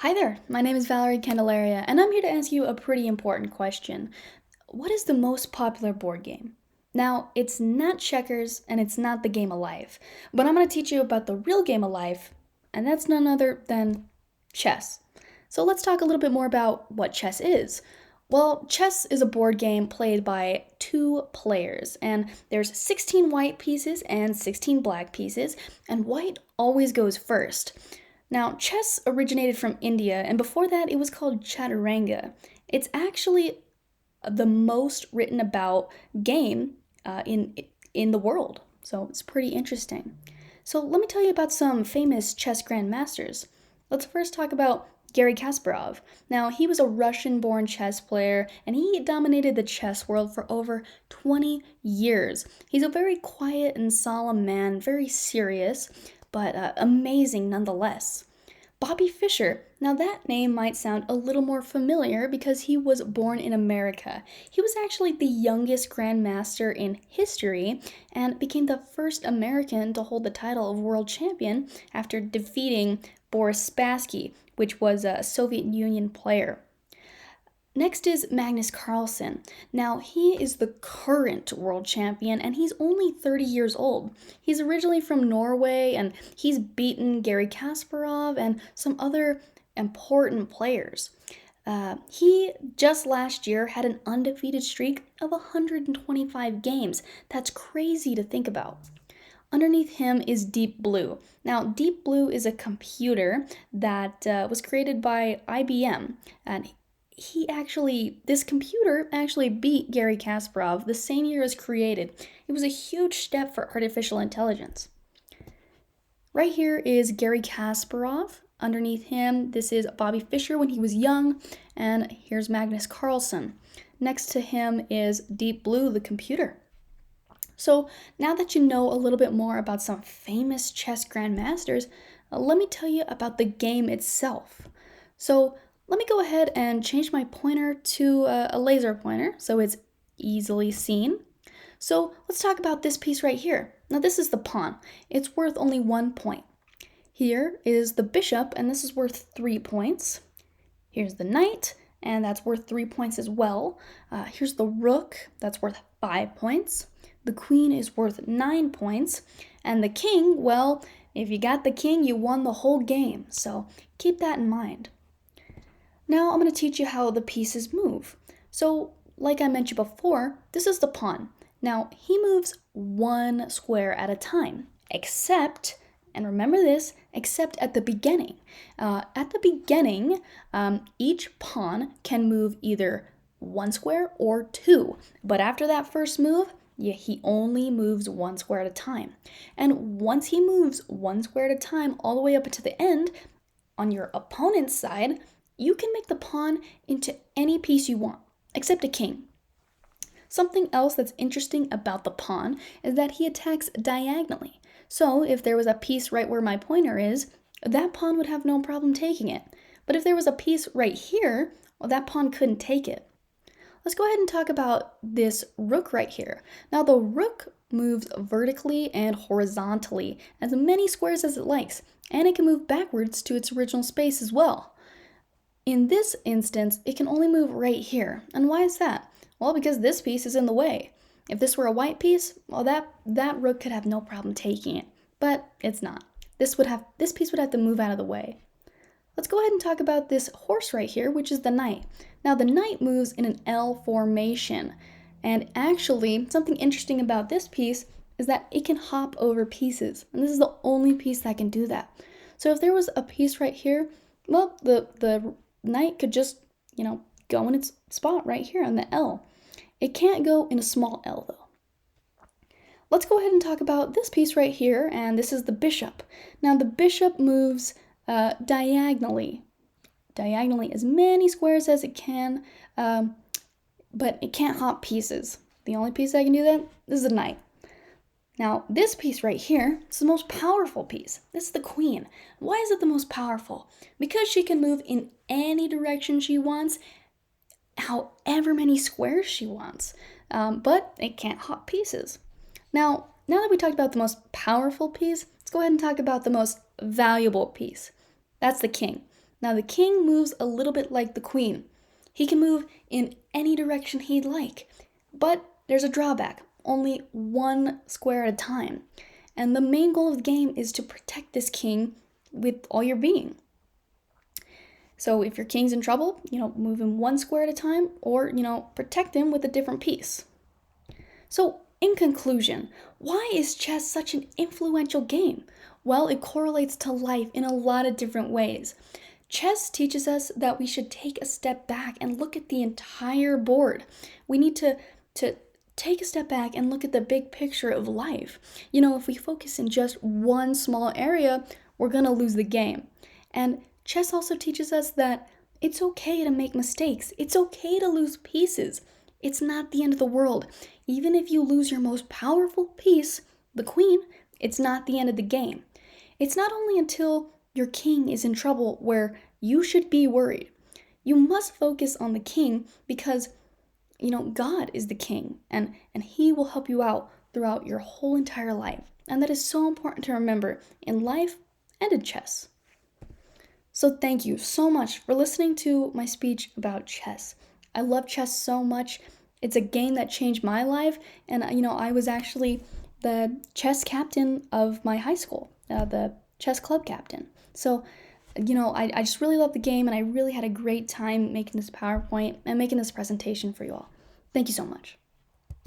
Hi there, my name is Valerie Candelaria, and I'm here to ask you a pretty important question. What is the most popular board game? Now, it's not checkers and it's not the game of life, but I'm going to teach you about the real game of life, and that's none other than chess. So let's talk a little bit more about what chess is. Well, chess is a board game played by two players, and there's 16 white pieces and 16 black pieces, and white always goes first. Now, chess originated from India, and before that, it was called chaturanga. It's actually the most written about game in the world, so it's pretty interesting. So let me tell you about some famous chess grandmasters. Let's first talk about Garry Kasparov. Now, he was a Russian-born chess player, and he dominated the chess world for over 20 years. He's a very quiet and solemn man, very serious, but amazing nonetheless. Bobby Fischer. Now, that name might sound a little more familiar because he was born in America. He was actually the youngest grandmaster in history and became the first American to hold the title of world champion after defeating Boris Spassky, which was a Soviet Union player. Next is Magnus Carlsen. Now, he is the current world champion and he's only 30 years old. He's originally from Norway and he's beaten Garry Kasparov and some other important players. He just last year had an undefeated streak of 125 games. That's crazy to think about. Underneath him is Deep Blue. Now, Deep Blue is a computer that was created by IBM, and this computer actually beat Garry Kasparov the same year as created. It was a huge step for artificial intelligence. Right here is Garry Kasparov. Underneath him, this is Bobby Fischer when he was young, and here's Magnus Carlsen. Next to him is Deep Blue, the computer. So now that you know a little bit more about some famous chess grandmasters, let me tell you about the game itself. So let me go ahead and change my pointer to a laser pointer so it's easily seen. So let's talk about this piece right here. Now this is the pawn. It's worth only 1 point. Here is the bishop, and this is worth 3 points. Here's the knight, and that's worth 3 points as well. Here's the rook, that's worth 5 points. The queen is worth 9 points. And the king, well, if you got the king, you won the whole game. So keep that in mind. Now I'm going to teach you how the pieces move. So, like I mentioned before, this is the pawn. Now, he moves 1 square at a time, except, and remember this, except at the beginning. At the beginning, each pawn can move either 1 square or 2. But after that first move, he only moves 1 square at a time. And once he moves 1 square at a time all the way up to the end, on your opponent's side, you can make the pawn into any piece you want, except a king. Something else that's interesting about the pawn is that he attacks diagonally. So if there was a piece right where my pointer is, that pawn would have no problem taking it. But if there was a piece right here, well, that pawn couldn't take it. Let's go ahead and talk about this rook right here. Now the rook moves vertically and horizontally as many squares as it likes, and it can move backwards to its original space as well. In this instance, it can only move right here. And why is that? Well, because this piece is in the way. If this were a white piece, well, that rook could have no problem taking it, but it's not. This piece would have to move out of the way. Let's go ahead and talk about this horse right here, which is the knight. Now, the knight moves in an L formation, and actually, something interesting about this piece is that it can hop over pieces, and this is the only piece that can do that. So if there was a piece right here, well, the knight could just, go in its spot right here on the L. It can't go in a small L, though. Let's go ahead and talk about this piece right here, and this is the bishop. Now, the bishop moves diagonally as many squares as it can, but it can't hop pieces. The only piece that can do that is the knight. Now, this piece right here is the most powerful piece. This is the queen. Why is it the most powerful? Because she can move in any direction she wants, however many squares she wants, but it can't hop pieces. Now that we talked about the most powerful piece, let's go ahead and talk about the most valuable piece. That's the king. Now, the king moves a little bit like the queen. He can move in any direction he'd like, but there's a drawback, only one square at a time. And the main goal of the game is to protect this king with all your being. So if your king's in trouble, move him one square at a time, or, protect him with a different piece. So, in conclusion, why is chess such an influential game? Well, it correlates to life in a lot of different ways. Chess teaches us that we should take a step back and look at the entire board. We need to take a step back and look at the big picture of life. If we focus in just one small area, we're going to lose the game. And chess also teaches us that it's okay to make mistakes. It's okay to lose pieces. It's not the end of the world. Even if you lose your most powerful piece, the queen, it's not the end of the game. It's not only until your king is in trouble where you should be worried. You must focus on the king because, God is the king and he will help you out throughout your whole entire life. And that is so important to remember in life and in chess. So thank you so much for listening to my speech about chess. I love chess so much. It's a game that changed my life, and I was actually the chess captain of my high school, the chess club captain. So, I just really love the game, and I really had a great time making this PowerPoint and making this presentation for you all. Thank you so much.